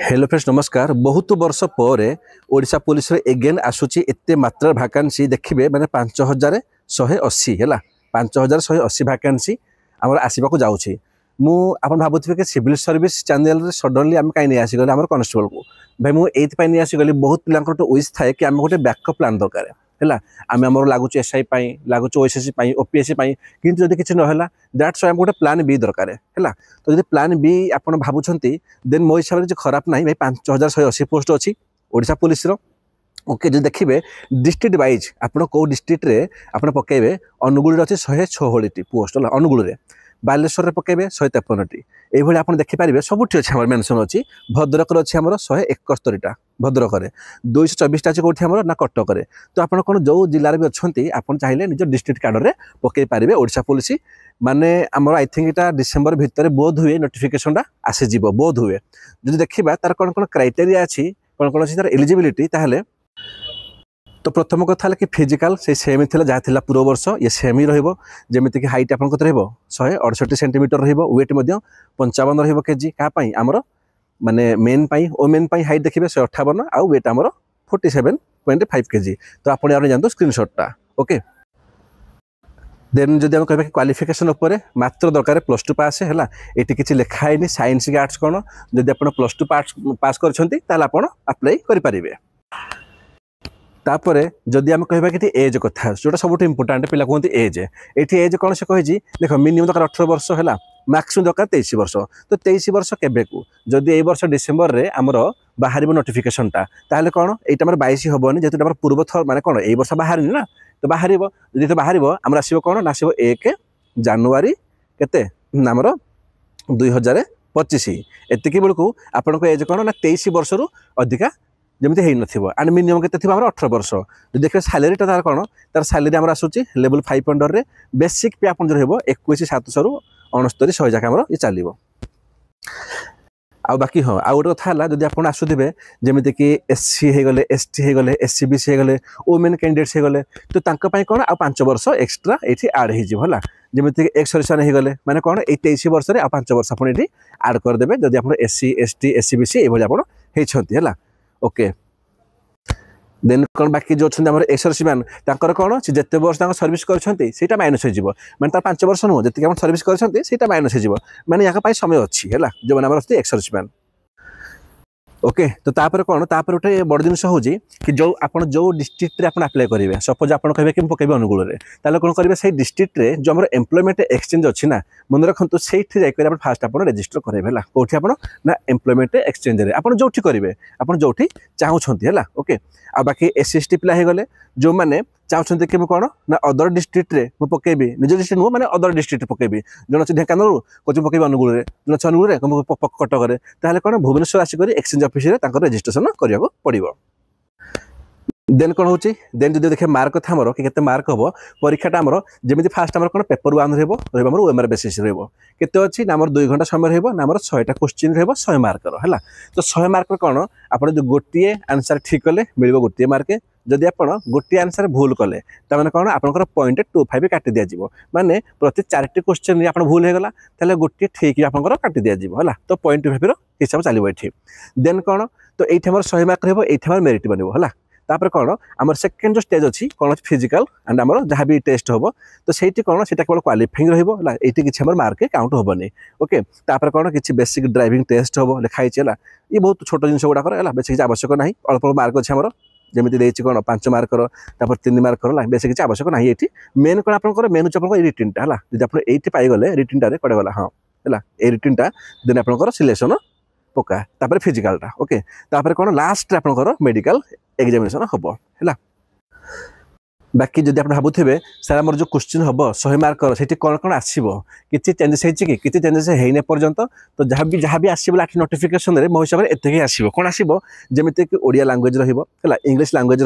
Hello friends नमस्कार। बहुत वर्ष पर ओडिशा पुलिस एगेन आसूची एते मात्रा भैकेंसी देखिए मैंने 5180 है 5180 भैकेंसी आम आसवाक जाऊँगी मुझे भावुवे कि सिविल सर्विस चैनल सडनली आम कहीं नहीं आसीगले आम कनेस्टेबल को भाई मुझे नहीं आसीगली बहुत पिला विश थाए कि आम गोटे बैकअप प्लान दरकार है आम आम लगुच एसआई लगुच ओएसएससी ओपीएससी किंतु जब किसी ना दैट्स आम गोटे प्लान बी दरकार है तो जब प्लान बी आप भावुंट देन मो हिसाब से खराब ना भाई 5180 पोस्ट अच्छी ओडिशा पुलिस ओके जो देखिए डिस्ट्रिक्ट वाइज आपड़ कौ डिस्ट्रिक्ट रे आप पकेबे अनुगुल अच्छे 116 पोस्ट है अनुगुल में बालेश्वर में पकेबे 153टी ये आप देखिपारे सबुठ अच्छे आम मेनसन अच्छी भद्रक अच्छी आम 171टा भद्रक 224टा अच्छे कौटी आम ना कटक तो आप जो जिले भी अच्छा आप चाहिए निज डिस्ट्रिक्ट कार्ड में पकई पारे ओडिशा पुलिस माने आमर आई थिंक इटा डिसेम्बर भितर बोध हुए नोटिफिकेशनटा आसीज बोध हुए जो देखा तार कौन कौन क्राइटेरिया अच्छी कौन कौन अच्छी तार एलिजिबिलिटी ताहले तो प्रथम कथा कि फिजिकाल से सेम थी जहाँ थी पूर्व वर्ष ये सेम ही रमिति कि हाइट आप 168 सेंटीमीटर वेट 55 केजी क्या आमर माने मेन ओमेन हाइट देखिए 158 आउ वेट आमर 47.5 केजी तो आप जानते स्क्रीनशॉटा ओके देन जदि आम कह क्वालिफिकेशन उपर मात्र दरकार +2 पास है ये किसी लिखाई साइंस की आर्ट्स कौन जदि आप +2 पास कर अप्लाई करें तापरे जदि आम कह कि एज कथा जो सब इंपोर्टाट पिला कहते एज ये एज कौन से कही देख मिनिमम दरकार 18 वर्ष है मैक्सिमम दरकार 23 वर्ष तो 23 वर्ष केबेकू जदि ए वर्ष डिसेम्बर रे आमर बाहर नोटिफिकेशनटा ताहले कौन यहाँ 22 हेनी जेहतु पूर्व थर माने कौन ए वर्ष बाहर ना तो बाहर जी बाहर आमर आसो कौन ना 1 जानुआरी के आमर 2025 एतिक बेलू आपण एज कौन ना 23 वर्ष रु अधिका जमी है एंड मिनिमम के 18 वर्ष जो देखिए सैलरीटा तार कौन तार सैलरी आम आसूँ लेवल 5 अंडर रे बेसिक पे आप 21,700 रु 69,100 जाके आम ये चलो आ बाकी हाँ आउ गोटे कथा है जब आप आसुवे जमीक कि एससी होगले एसटी होगले एससी बीसी होगले वोमेन कैंडिडेट्स होगले तो कौन आ 5 वर्ष एक्सट्रा ये आड हो जमीक एक्स सर्विसमैन होगले माने कौन ये 23 वर्ष में 5 वर्ष आप आड करदे जब आप एससी एसटी एससी बीसी ये आप ओके देन कौन बाकी जो अच्छा एक्स सर्विसमैन कौन से जिते वर्ष सर्विस कर माइनस हो मैंने 5 वर्ष नुह जी सर्विस कर माइनस हो मैंने यहाँ समय अच्छी है जो मैंने एक्स सर्विसमैन ओके तो तापर कौन तापर गोटे बड़ जिन हूँ कि जो आप जो डिस्ट्रिक्ट आप अप्लाई करेंगे सपोज आप कहे कि पकेबे अनुगुल में कौन करेंगे से डिस्ट्रिक्ट रे जो आम एम्प्लॉयमेंट एक्सचेंज अच्छी ना मन रखु से फास्ट आप रजिस्टर करेंगे है कौटी आप ना एम्प्लॉयमेंट एक्सचेंज आप जो करेंगे आप जो चाहते हैं ओके आ बाकी एससी एसटी पिला हो गले जो मैंने चाहते कि कौन ना अदर डिस्ट्रिक्ट रे मुझे पकेबी निज डिस्ट्रिक्ट नुह मैंने अदर डिस्ट्रिक्ट पकेबी जो अच्छे ढेकानू कौन पकेबी अनुगुल में जो अच्छे अनुगुल कटक ताहले कौन भुवनेश्वर आसिक एक्सचेंज ऑफिस रे रजिस्ट्रेशन करने पड़ो देन कौन होची देन जो देखिए मार्क था आमर कि मार्क हम परीक्षाटा आमर जमी फास्ट आम कौन पेपर 1 रहा ओएमआर बेसिस केते अच्छी ना 2 घंटा समय ना 100टा क्वेश्चन 100 मार्कर है तो 100 मार्क कौन आप जो गोटे आंसर ठीक कले मिल गोटे मार्क जदि आप गोटे आंसर भूल कले तमें कौन आपंकर 0.25 काटी दिज्व माने प्रति 4टी क्वेश्चन आप भूल होगा ताहले गोटे ठीक आपंकर काटी दिज्व है तो 0.25 हिसाब चलो ये देन कौन तो ये 100 मार्क रही मेरिट बनव है तापर कौन आम सेकेंड जो स्टेज अच्छी कौन फिजिकल एंड आम जहाँ भी टेस्ट हम तो सही कौन से केवल क्वालिफाइंग रहा ये किसी मार्क काउंट हेनी ओके तापर कौन किसी बेसिक ड्राइविंग टेस्ट हम लिखाई ये बहुत छोट जिन गुड़ाक है बेस किसी आवश्यक ना अल्प मार्क अच्छे आमर जमी देती कौन 5 मार्कर 3 मार्कर बेस किसी आवश्यक ना ये मेन कौन आप मेन हूँ रिटिनटा है जब आप ये पाइगले रिटिनटा कड़े गला हाँ है ये रिटिनटा देन आपंकर सिलेक्शन पक्का तापर फिजिकालटा ओके तापर कौन लास्ट आपंकर मेडिकल एग्जामिनेशन हम है बाकी जब आप भावुवे सर आम जो क्वेश्चन हम 100 मार्कर से कौन कौन आसो कि चेंजेस होती कि चेंजेस होने पर्यंत तो जहाँ भी आसो लास्ट नोटिफिकेशन में मो हिसाब से एत आसो कौन आसो जमीक कि ओडिया लैंग्वेज रहा इंग्लिश लैंग्वेज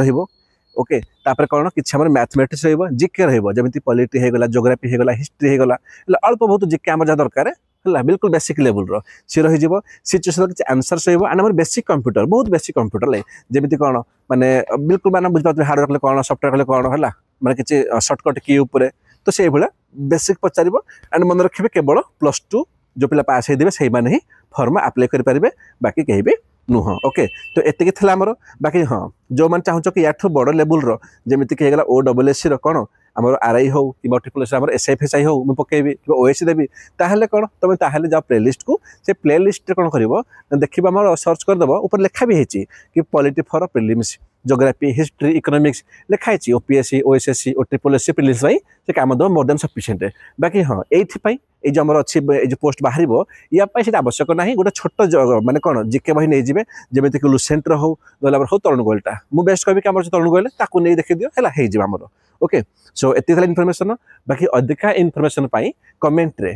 ओके तापर कौन किसी मैथमेटिक्स जिके रमी पॉलिटी होगला जियोग्राफी होगला हिस्ट्री होगला अल्प बहुत जिके आम जहाँ दरकार है बिल्कुल बेसिक लेवल सी रही सिचुएशन किसी आंसर्स रहा बेसिक कंप्यूटर बहुत बेसिक कंप्यूटर जमी कौन माने बिल्कुल मैंने बुझे हार्डवेयर कले कौन सफ्टवेयर कले कौन है मैंने किसी सर्टकट की उपरे तो से बेसिक पचार एंड मन रखिए केवल +2 जो पिला पास होते से ही फर्म आप्लाय करेंगे बाकी कहीं भी नुह ओके तो एतिक थी आमर बाकी हाँ जो मैंने चाहूँ कि याठू बड़ लेवुल जमीक होगा OSSC कौन आमर RI हो कि ट्रिपल एस SFSI हो मुझे पकेबी कि OSC देवी ताहले कौन तुम ताहले जाओ प्लेलिस्ट को से प्लेलिस्ट कौन कर देखिए आम सर्च करदेव ऊपर लेखा भी होती कि polity for prelims geography history economics लिखाई OPSC OSSC और ट्रिपल SC प्रिलिम्स से काम देव मोर देन सफिशिएंट बाकी हाँ ये जो आमर अच्छी जो पोस्ट बाहर या आवश्यक ना गोटे छोट माने कौन जिके बही नहीं जाए जमीक लुसेंटर हो हो तरुण गोयलटा मुझे बेस्ट कह कि तरुण गोयल ताकू नहीं देखी दियो है आमर ओके सो एति इनफर्मेशन बाकी अधिका इनफर्मेशन कमेंट रे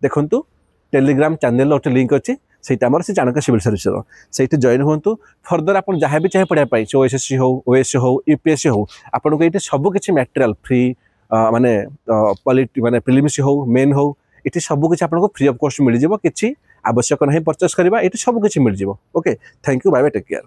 देखंतु टेलीग्राम चैनल गोटे लिंक अच्छी सहीटा आम से चाणक्य सिविल सर्विस से जॉइन हूँ फर्दर आप जहाँ भी चाहे पढ़ाई OSSC हो OSC हो UPSC हो आपको ये सबकि मटेरियल फ्री माने पॉलिटी माने प्रिलिम्स हो मेन हो ये सबकि आपको फ्री ऑफ कॉस्ट मिल जाव किसी आवश्यक नहीं परचेस करवा ये सबकि मिल जाव okay thank you bye bye take care.